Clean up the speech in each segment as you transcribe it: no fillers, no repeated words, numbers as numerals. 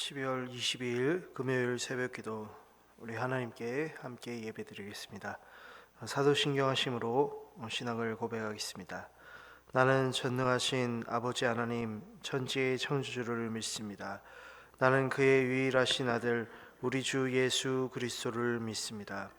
12월 22일 금요일 새벽기도 우리 하나님께 함께 예배드리겠습니다. 사도신경하심으로 신앙을 고백하겠습니다. 나는 전능하신 아버지 하나님 천지의 창조주를 믿습니다. 나는 그의 유일하신 아들 우리 주 예수 그리스도를 믿습니다.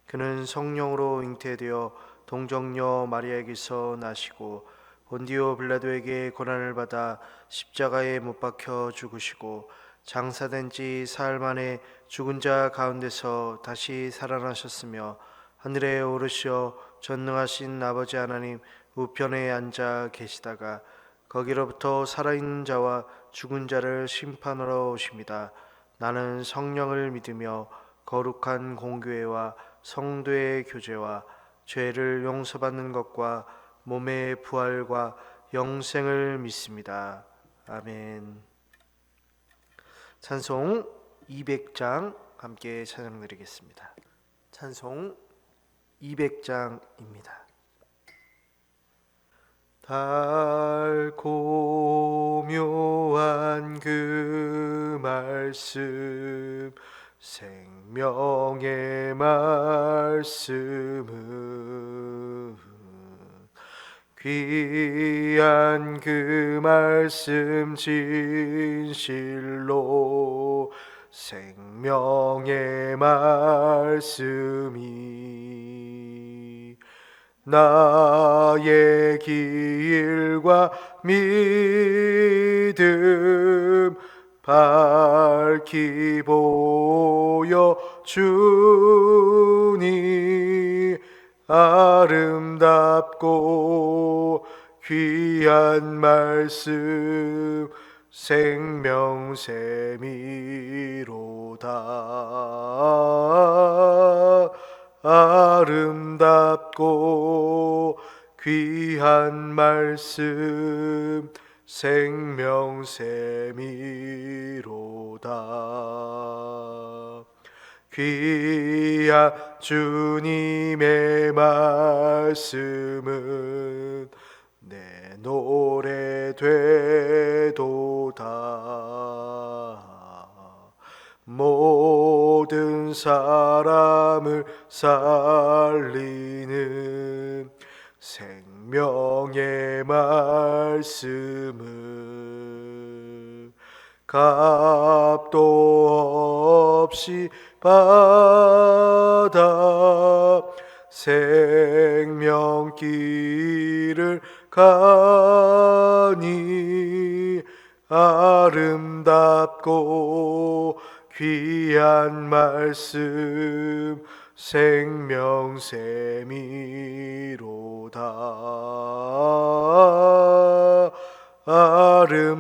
그는 성령으로 잉태되어 동정녀 마리아에게서 나시고 본디오 빌라도에게 고난을 받아 십자가에 못 박혀 죽으시고 장사된 지 사흘 만에 죽은 자 가운데서 다시 살아나셨으며 하늘에 오르시어 전능하신 아버지 하나님 우편에 앉아 계시다가 거기로부터 살아있는 자와 죽은 자를 심판하러 오십니다. 나는 성령을 믿으며 거룩한 공교회와 성도의 교제와 죄를 용서받는 것과 몸의 부활과 영생을 믿습니다. 아멘. 찬송 200장 함께 찬양드리겠습니다. 찬송 200장입니다. 달고 묘한 그 말씀 생명의 말씀은 귀한 그 말씀 진실로 생명의 말씀이 나의 길과 믿음 밝히 보여주니 아름답고 귀한 말씀 생명샘이로다. 아름답고 귀한 말씀 생명샘이로다. 귀한 주님의 말씀은 내 노래 되도다. 모든 사람을 살리는 생명의 말씀을 값도 없이 받아 생명길을 가니 아름답고 귀한 말씀 생명샘이로다.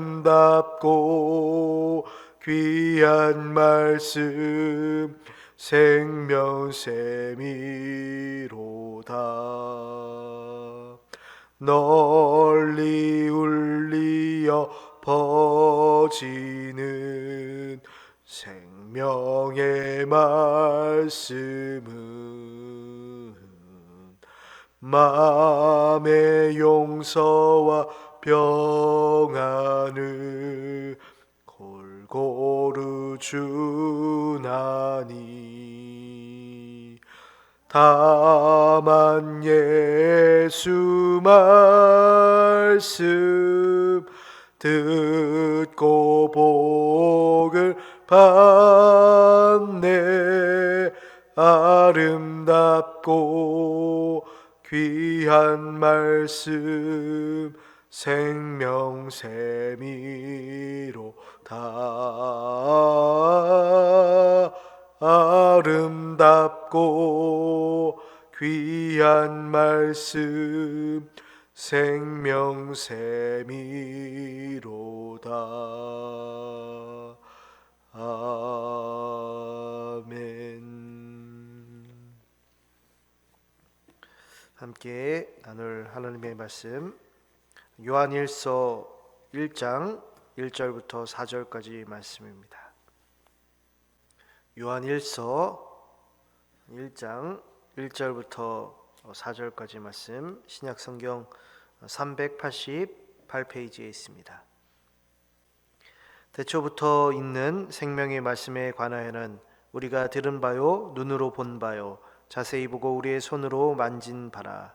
아름답고 귀한 말씀 생명샘이로다. 널리 울리어 퍼지는 생명의 말씀은 마음의 용서와 평안을 골고루 주나니 다만 예수 말씀 듣고 복을 받네. 아름답고 귀한 말씀 생명샘이로다. 아름답고 귀한 말씀 생명샘이로다. 아멘. 함께 나눌 하나님의 말씀 요한일서 1장 1절부터 4절까지 말씀입니다. 요한일서 1장 1절부터 4절까지 말씀 신약성경 388페이지에 있습니다. 태초부터 있는 생명의 말씀에 관하여는 우리가 들은 바요 눈으로 본 바요 자세히 보고 우리의 손으로 만진 바라.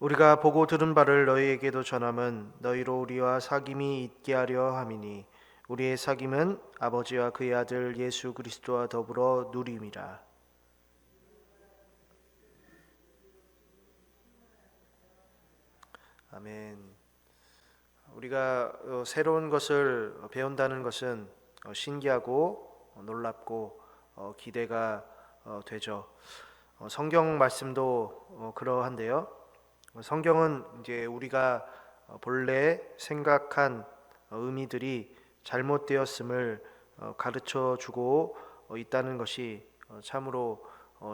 우리가 보고 들은 바를 너희에게도 전함은 너희로 우리와 사귐이 있게 하려 함이니 우리의 사귐은 아버지와 그의 아들 예수 그리스도와 더불어 누림이라. 아멘. 우리가 새로운 것을 배운다는 것은 신기하고 놀랍고 기대가 되죠. 성경 말씀도 그러한데요. 성경은 이제 우리가 본래 생각한 의미들이 잘못되었음을 가르쳐 주고 있다는 것이 참으로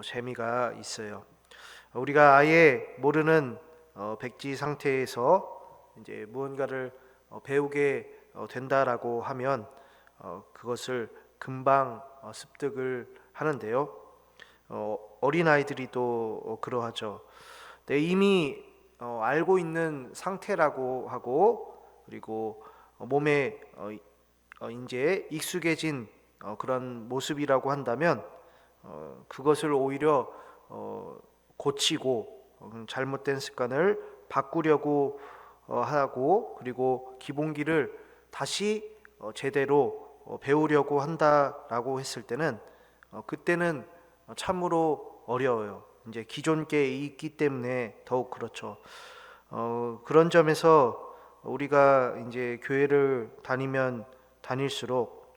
재미가 있어요. 우리가 아예 모르는 백지 상태에서 이제 무언가를 배우게 된다라고 하면 그것을 금방 습득을 하는데요. 어린 아이들이 또 그러하죠. 이미 알고 있는 상태라고 하고 그리고 몸에 이제 익숙해진 그런 모습이라고 한다면 그것을 오히려 고치고 잘못된 습관을 바꾸려고 하고 그리고 기본기를 다시 제대로 배우려고 한다라고 했을 때는 그때는 참으로 어려워요. 이제 기존 게 있기 때문에 더욱 그렇죠. 그런 점에서 우리가 이제 교회를 다니면 다닐수록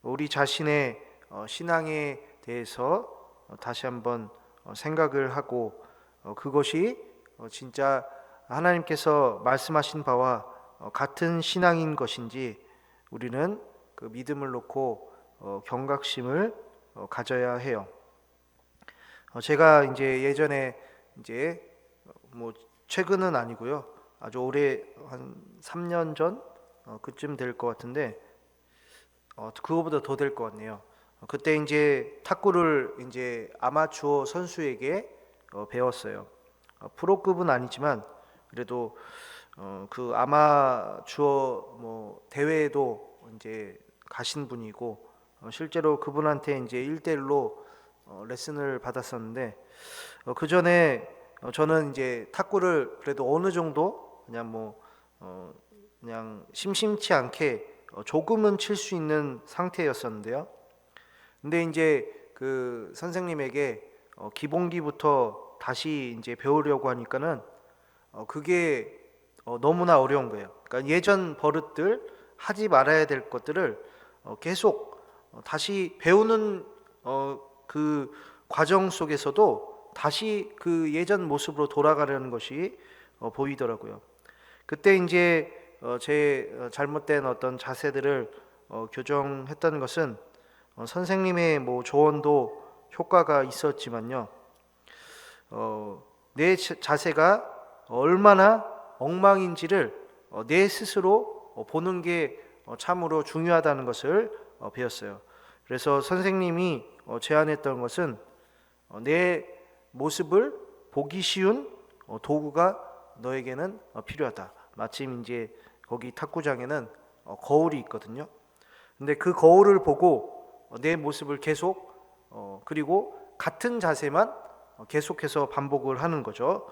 우리 자신의 신앙에 대해서 다시 한번 생각을 하고 그것이 진짜 하나님께서 말씀하신 바와 같은 신앙인 것인지 우리는 그 믿음을 놓고 경각심을 가져야 해요. 제가 이제 예전에 이제 뭐 최근은 아니고요. 아주 오래 한 3년 전 그쯤 될 것 같은데 그거보다 더 될 것 같네요. 그때 이제 탁구를 이제 아마추어 선수에게 배웠어요. 프로급은 아니지만 그래도 그 아마추어 뭐 대회에도 이제 가신 분이고 실제로 그분한테 이제 1대1로 레슨을 받았었는데 그 전에 저는 이제 탁구를 그래도 어느 정도 그냥 그냥 심심치 않게 조금은 칠 수 있는 상태였었는데요. 근데 이제 그 선생님에게 기본기부터 다시 이제 배우려고 하니까는 그게 너무나 어려운 거예요. 그러니까 예전 버릇들 하지 말아야 될 것들을 계속 다시 배우는 그 과정 속에서도 다시 그 예전 모습으로 돌아가려는 것이 보이더라고요. 그때 이제 제 잘못된 어떤 자세들을 교정했던 것은 선생님의 뭐 조언도 효과가 있었지만요. 내 자세가 얼마나 엉망인지를 내 스스로 보는 게 참으로 중요하다는 것을 배웠어요. 그래서 선생님이 제안했던 것은 내 모습을 보기 쉬운 도구가 너에게는 필요하다. 마침 이제 거기 탁구장에는 거울이 있거든요. 근데 그 거울을 보고 내 모습을 계속 그리고 같은 자세만 계속해서 반복을 하는 거죠.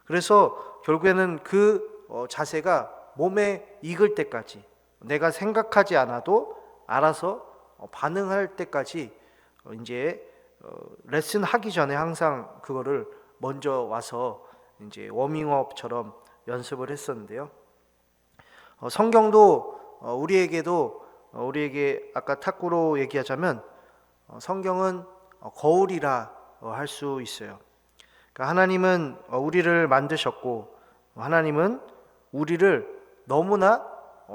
그래서 결국에는 그 자세가 몸에 익을 때까지 내가 생각하지 않아도 알아서 반응할 때까지 이제 레슨 하기 전에 항상 그거를 먼저 와서 이제 워밍업처럼 연습을 했었는데요. 성경도 우리에게 아까 탁구로 얘기하자면 성경은 거울이라 할 수 있어요. 그러니까 하나님은 우리를 만드셨고 하나님은 우리를 너무나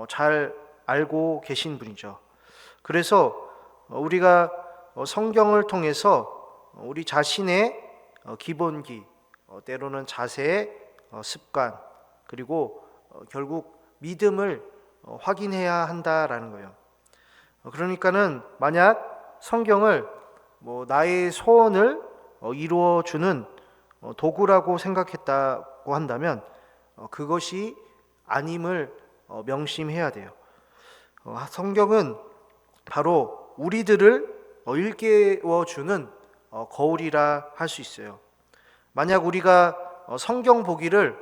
잘 알고 계신 분이죠. 그래서 우리가 성경을 통해서 우리 자신의 기본기, 때로는 자세, 습관, 그리고 결국 믿음을 확인해야 한다라는 거예요. 그러니까는 만약 성경을 나의 소원을 이루어 주는 도구라고 생각했다고 한다면 그것이 아님을 명심해야 돼요. 성경은 바로 우리들을 일깨워 주는 거울이라 할 수 있어요. 만약 우리가 성경 보기를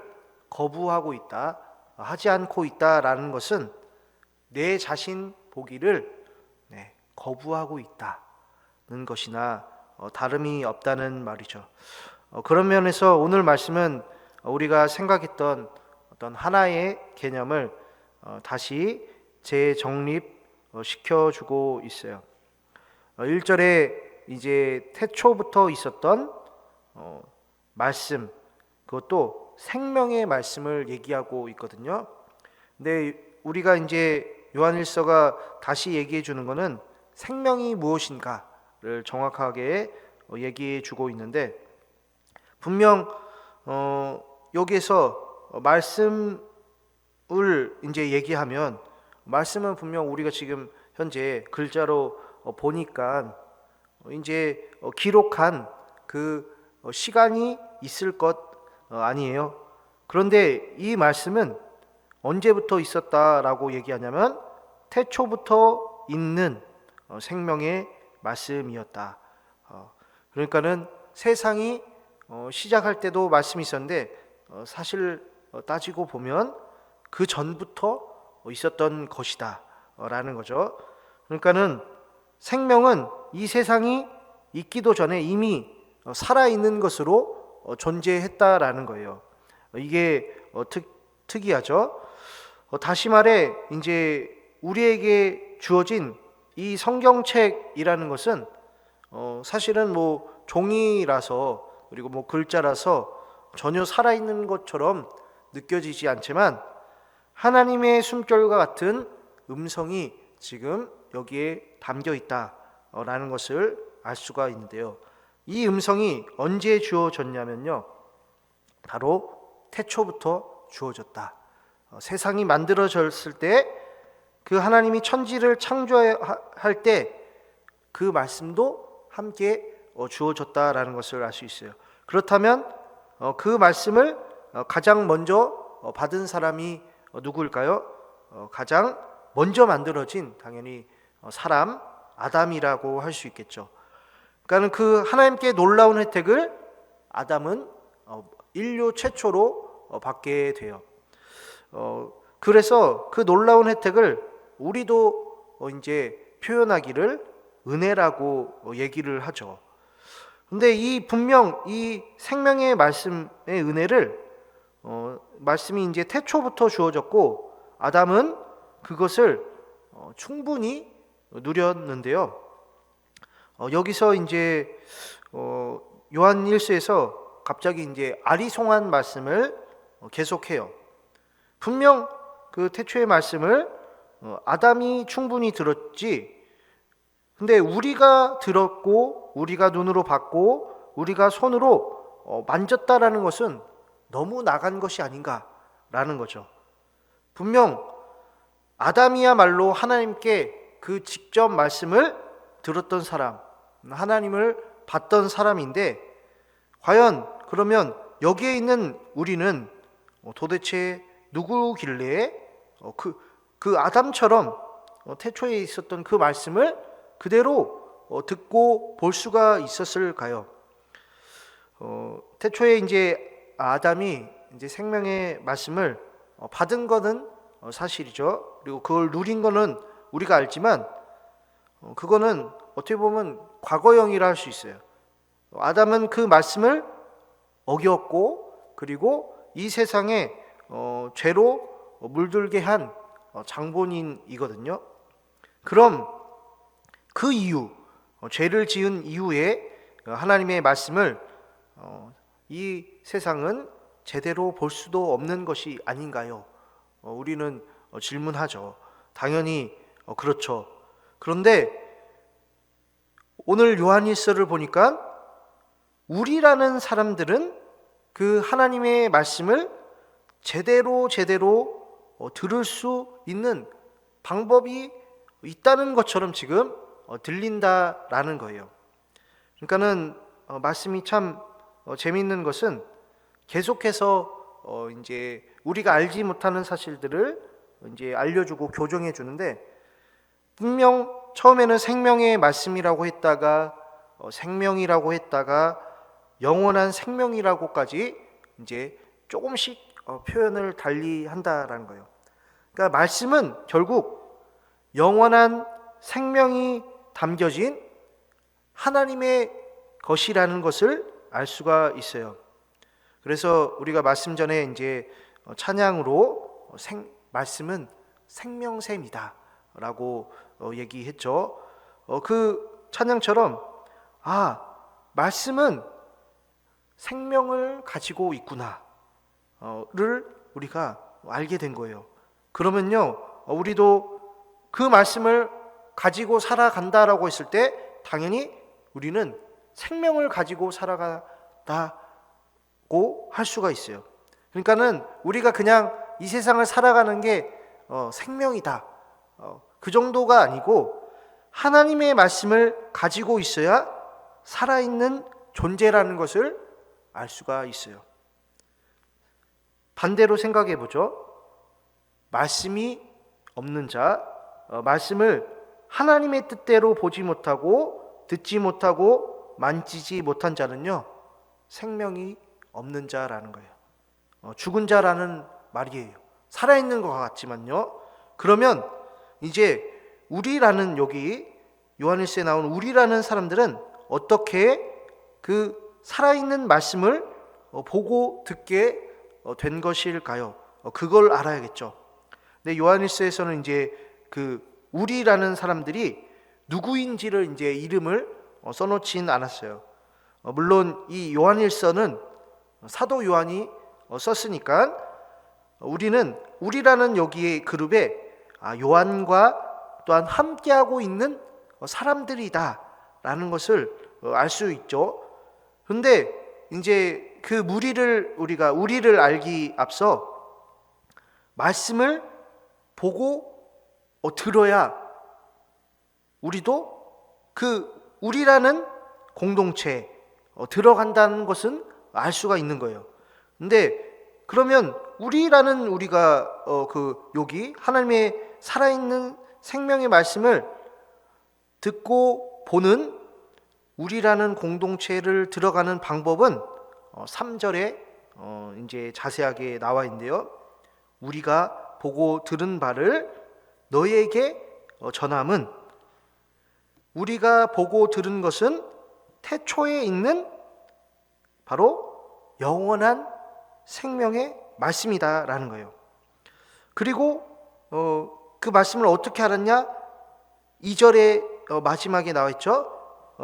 거부하고 있다, 하지 않고 있다라는 것은 내 자신 보기를 거부하고 있다는 것이나 다름이 없다는 말이죠. 그런 면에서 오늘 말씀은 우리가 생각했던 어떤 하나의 개념을 다시 재정립시켜주고 있어요. 1절에 이제 태초부터 있었던 말씀, 그것도 생명의 말씀을 얘기하고 있거든요. 근데 우리가 이제 요한일서가 다시 얘기해 주는 것은 생명이 무엇인가를 정확하게 얘기해 주고 있는데, 분명 여기에서 말씀을 이제 얘기하면 말씀은 분명 우리가 지금 현재 글자로 보니까 이제 기록한 그 시간이 있을 것 아니에요. 그런데 이 말씀은 언제부터 있었다라고 얘기하냐면 태초부터 있는 생명의 말씀이었다. 그러니까는 세상이 시작할 때도 말씀이 있었는데 사실 따지고 보면 그 전부터 있었던 것이다 라는 거죠. 그러니까는 생명은 이 세상이 있기도 전에 이미 살아있는 것으로 존재했다라는 거예요. 이게 특이하죠. 다시 말해 이제 우리에게 주어진 이 성경책이라는 것은 사실은 종이라서, 그리고 글자라서 전혀 살아있는 것처럼 느껴지지 않지만 하나님의 숨결과 같은 음성이 지금 여기에 담겨 있다라는 것을 알 수가 있는데요. 이 음성이 언제 주어졌냐면요, 바로 태초부터 주어졌다. 세상이 만들어졌을 때 그 하나님이 천지를 창조할 때 그 말씀도 함께 주어졌다라는 것을 알 수 있어요. 그렇다면 그 말씀을 가장 먼저 받은 사람이 누구일까요? 가장 먼저 만들어진 당연히 사람 아담이라고 할 수 있겠죠. 그러니까 그 하나님께 놀라운 혜택을 아담은 인류 최초로 받게 돼요. 그래서 그 놀라운 혜택을 우리도 이제 표현하기를 은혜라고 얘기를 하죠. 근데 분명 이 생명의 말씀의 은혜를 말씀이 이제 태초부터 주어졌고 아담은 그것을 충분히 누렸는데요. 여기서 이제 요한 1서에서 갑자기 이제 아리송한 말씀을 계속해요. 분명 그 태초의 말씀을 아담이 충분히 들었지. 근데 우리가 들었고 우리가 눈으로 봤고 우리가 손으로 만졌다라는 것은 너무 나간 것이 아닌가라는 거죠. 분명 아담이야말로 하나님께 그 직접 말씀을 들었던 사람, 하나님을 봤던 사람인데, 과연 그러면 여기에 있는 우리는 도대체 누구길래 그 아담처럼 태초에 있었던 그 말씀을 그대로 듣고 볼 수가 있었을까요? 태초에 이제 아담이 이제 생명의 말씀을 받은 것은 사실이죠. 그리고 그걸 누린 거는 우리가 알지만 그거는 어떻게 보면 과거형이라 할 수 있어요. 아담은 그 말씀을 어겼고 그리고 이 세상에 죄로 물들게 한 장본인이거든요. 그럼 그 이유, 죄를 지은 이후에 하나님의 말씀을 이 세상은 제대로 볼 수도 없는 것이 아닌가요? 우리는 질문하죠. 당연히 그렇죠. 그런데 오늘 요한일서를 보니까 우리라는 사람들은 그 하나님의 말씀을 제대로 들을 수 있는 방법이 있다는 것처럼 지금 들린다라는 거예요. 그러니까는 말씀이 참 재미있는 것은 계속해서 이제 우리가 알지 못하는 사실들을 이제 알려주고 교정해 주는데, 분명 처음에는 생명의 말씀이라고 했다가 생명이라고 했다가 영원한 생명이라고까지 이제 조금씩 표현을 달리 한다라는 거예요. 그러니까 말씀은 결국 영원한 생명이 담겨진 하나님의 것이라는 것을 알 수가 있어요. 그래서 우리가 말씀 전에 이제 찬양으로 말씀은 생명샘이다 라고 얘기했죠. 그 찬양처럼 말씀은 생명을 가지고 있구나 를 우리가 알게 된 거예요. 그러면요, 우리도 그 말씀을 가지고 살아간다라고 했을 때 당연히 우리는 생명을 가지고 살아간다고 할 수가 있어요. 그러니까는 우리가 그냥 이 세상을 살아가는 게 생명이다, 그 정도가 아니고 하나님의 말씀을 가지고 있어야 살아있는 존재라는 것을 알 수가 있어요. 반대로 생각해 보죠. 말씀이 없는 자, 말씀을 하나님의 뜻대로 보지 못하고 듣지 못하고 만지지 못한 자는요, 생명이 없는 자라는 거예요. 죽은 자라는 말이에요. 살아있는 것 같지만요. 그러면 이제 우리라는, 여기 요한일서에 나온 우리라는 사람들은 어떻게 그 살아있는 말씀을 보고 듣게 된 것일까요? 그걸 알아야겠죠. 근데 요한일서에서는 이제 그 우리라는 사람들이 누구인지를 이제 이름을 써놓진 않았어요. 물론 이 요한일서는 사도 요한이 썼으니까 우리라는 여기의 그룹에 요한과 또한 함께하고 있는 사람들이다라는 것을 알 수 있죠. 그런데 이제 그 우리를 알기 앞서 말씀을 보고 들어야 우리도 그 우리라는 공동체에 들어간다는 것은 알 수가 있는 거예요. 근데 그러면 우리가 여기 하나님의 살아있는 생명의 말씀을 듣고 보는 우리라는 공동체를 들어가는 방법은 3절에 이제 자세하게 나와 있는데요. 우리가 보고 들은 바를 너희에게 전함은, 우리가 보고 들은 것은 태초에 있는 바로 영원한 생명의 말씀이다라는 거예요. 그리고 그 말씀을 어떻게 알았냐? 2절에 마지막에 나와 있죠.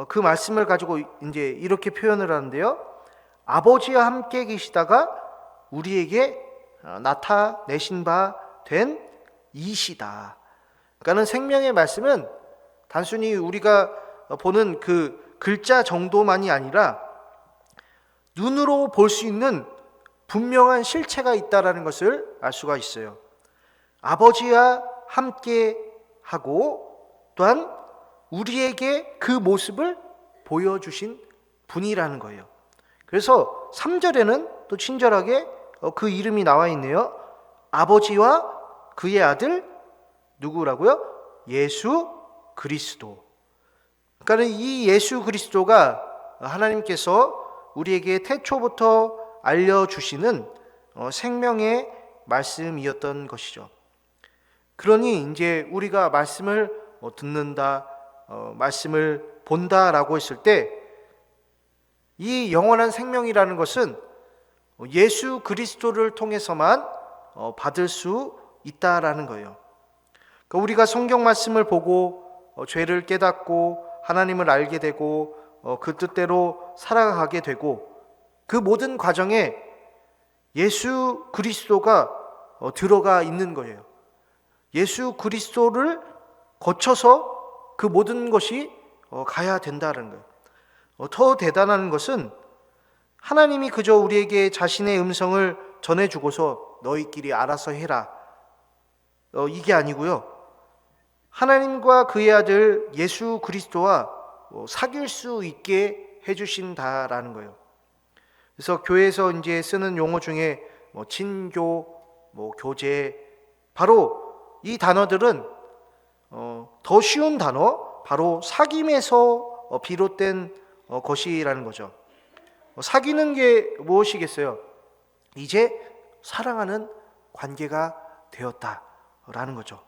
그 말씀을 가지고 이제 이렇게 표현을 하는데요. 아버지와 함께 계시다가 우리에게 나타내신 바 된 이시다. 그러니까는 생명의 말씀은 단순히 우리가 보는 그 글자 정도만이 아니라 눈으로 볼 수 있는 분명한 실체가 있다라는 것을 알 수가 있어요. 아버지와 함께 하고 또한 우리에게 그 모습을 보여주신 분이라는 거예요. 그래서 3절에는 또 친절하게 그 이름이 나와 있네요. 아버지와 그의 아들 누구라고요? 예수 그리스도. 그러니까 이 예수 그리스도가 하나님께서 우리에게 태초부터 알려주시는 생명의 말씀이었던 것이죠. 그러니 이제 우리가 말씀을 듣는다, 말씀을 본다라고 했을 때 이 영원한 생명이라는 것은 예수 그리스도를 통해서만 받을 수 있다라는 거예요. 그러니까 우리가 성경 말씀을 보고 죄를 깨닫고 하나님을 알게 되고 그 뜻대로 살아가게 되고 그 모든 과정에 예수 그리스도가 들어가 있는 거예요. 예수 그리스도를 거쳐서 그 모든 것이 가야 된다는 거예요. 더 대단한 것은 하나님이 그저 우리에게 자신의 음성을 전해주고서 너희끼리 알아서 해라 이게 아니고요. 하나님과 그의 아들 예수 그리스도와 사귈 수 있게 해주신다라는 거예요. 그래서 교회에서 이제 쓰는 용어 중에 친교, 교제, 바로 이 단어들은 더 쉬운 단어, 바로 사귐에서 비롯된 것이라는 거죠. 사귀는 게 무엇이겠어요? 이제 사랑하는 관계가 되었다라는 거죠.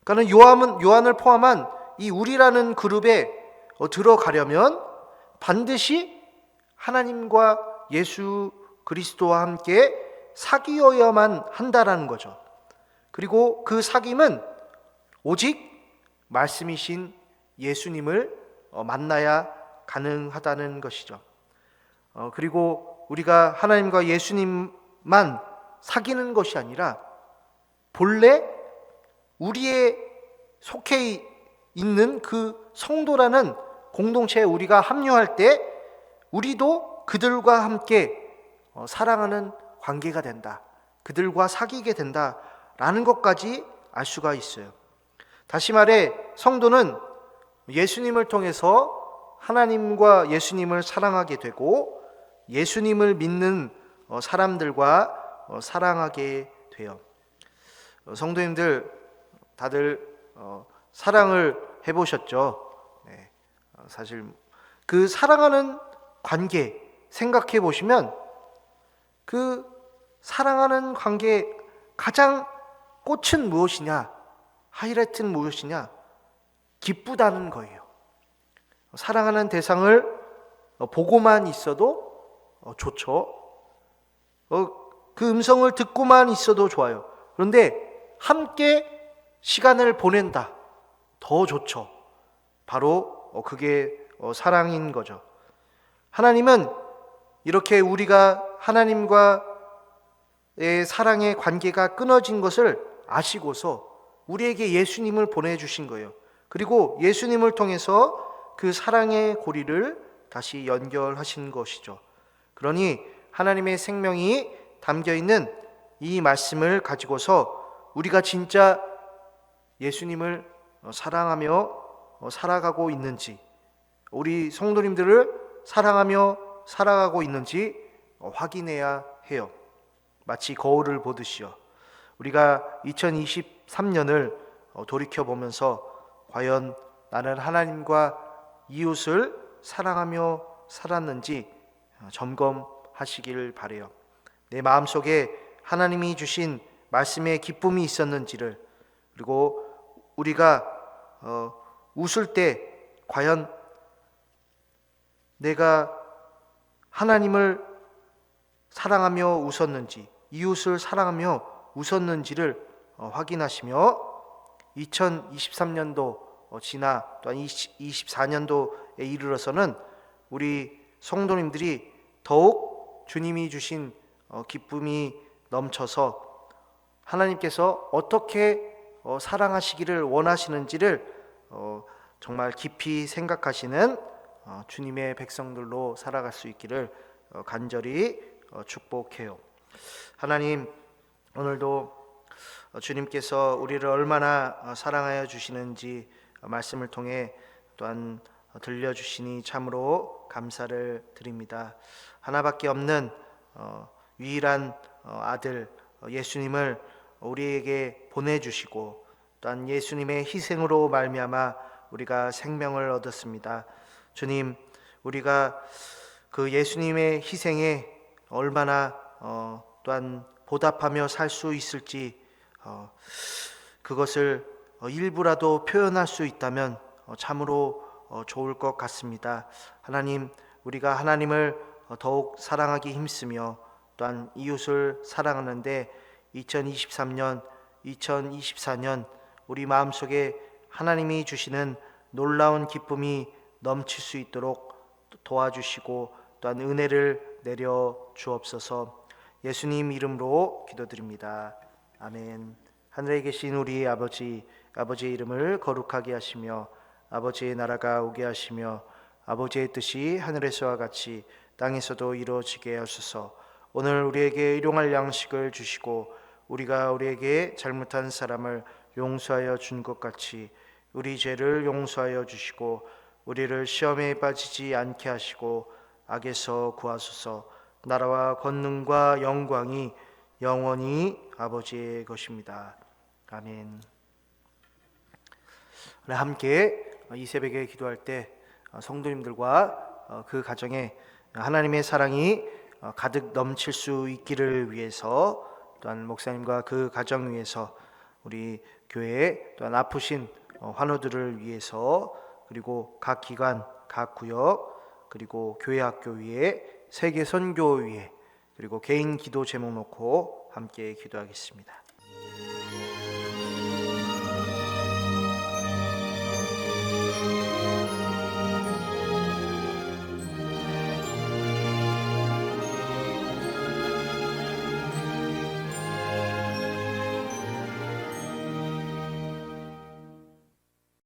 그러니까 요한을 포함한 이 우리라는 그룹에 들어가려면 반드시 하나님과 예수 그리스도와 함께 사귀어야만 한다라는 거죠. 그리고 그 사귐은 오직 말씀이신 예수님을 만나야 가능하다는 것이죠. 그리고 우리가 하나님과 예수님만 사귀는 것이 아니라 본래 우리의 속해 있는 그 성도라는 공동체에 우리가 합류할 때 우리도 그들과 함께 사랑하는 관계가 된다, 그들과 사귀게 된다라는 것까지 알 수가 있어요. 다시 말해 성도는 예수님을 통해서 하나님과 예수님을 사랑하게 되고 예수님을 믿는 사람들과 사랑하게 돼요. 성도님들 다들 사랑을 해보셨죠? 네. 사실 그 사랑하는 관계 생각해 보시면 그 사랑하는 관계 가장 꽃은 무엇이냐, 하이라이트는 무엇이냐? 기쁘다는 거예요. 사랑하는 대상을 보고만 있어도 좋죠. 그 음성을 듣고만 있어도 좋아요. 그런데 함께 시간을 보낸다, 더 좋죠. 바로 그게 사랑인 거죠. 하나님은 이렇게 우리가 하나님과의 사랑의 관계가 끊어진 것을 아시고서 우리에게 예수님을 보내주신 거예요. 그리고 예수님을 통해서 그 사랑의 고리를 다시 연결하신 것이죠. 그러니 하나님의 생명이 담겨있는 이 말씀을 가지고서 우리가 진짜 예수님을 사랑하며 살아가고 있는지, 우리 성도님들을 사랑하며 살아가고 있는지 확인해야 해요. 마치 거울을 보듯이요. 우리가 2023년을 돌이켜보면서 과연 나는 하나님과 이웃을 사랑하며 살았는지 점검하시기를 바라요. 내 마음속에 하나님이 주신 말씀의 기쁨이 있었는지를, 그리고 우리가 웃을 때 과연 내가 하나님을 사랑하며 웃었는지, 이웃을 사랑하며 웃었는지를 확인하시며 2023년도 지나 또한 24년도에 이르러서는 우리 성도님들이 더욱 주님이 주신 기쁨이 넘쳐서 하나님께서 어떻게 사랑하시기를 원하시는지를 정말 깊이 생각하시는 주님의 백성들로 살아갈 수 있기를 간절히 축복해요. 하나님, 오늘도 주님께서 우리를 얼마나 사랑하여 주시는지 말씀을 통해 또한 들려주시니 참으로 감사를 드립니다. 하나밖에 없는 유일한 아들 예수님을 우리에게 보내주시고 또한 예수님의 희생으로 말미암아 우리가 생명을 얻었습니다. 주님, 우리가 그 예수님의 희생에 얼마나 또한 보답하며 살 수 있을지 그것을 일부라도 표현할 수 있다면 참으로 좋을 것 같습니다. 하나님, 우리가 하나님을 더욱 사랑하기 힘쓰며 또한 이웃을 사랑하는데 2023년, 2024년 우리 마음속에 하나님이 주시는 놀라운 기쁨이 넘칠 수 있도록 도와주시고 또한 은혜를 내려 주옵소서. 예수님 이름으로 기도드립니다. 아멘. 하늘에 계신 우리 아버지의 이름을 거룩하게 하시며 아버지의 나라가 오게 하시며 아버지의 뜻이 하늘에서와 같이 땅에서도 이루어지게 하소서. 오늘 우리에게 일용할 양식을 주시고 우리가 우리에게 잘못한 사람을 용서하여 준 것 같이 우리 죄를 용서하여 주시고 우리를 시험에 빠지지 않게 하시고 악에서 구하소서. 나라와 권능과 영광이 영원히 아버지의 것입니다. 아멘. 함께 이 새벽에 기도할 때 성도님들과 그 가정에 하나님의 사랑이 가득 넘칠 수 있기를 위해서, 또한 목사님과 그 가정 위해서, 우리 교회 또한 아프신 환우들을 위해서, 그리고 각 기관, 각 구역, 그리고 교회 학교 위에, 세계 선교 위에, 그리고 개인 기도 제목 놓고 함께 기도하겠습니다.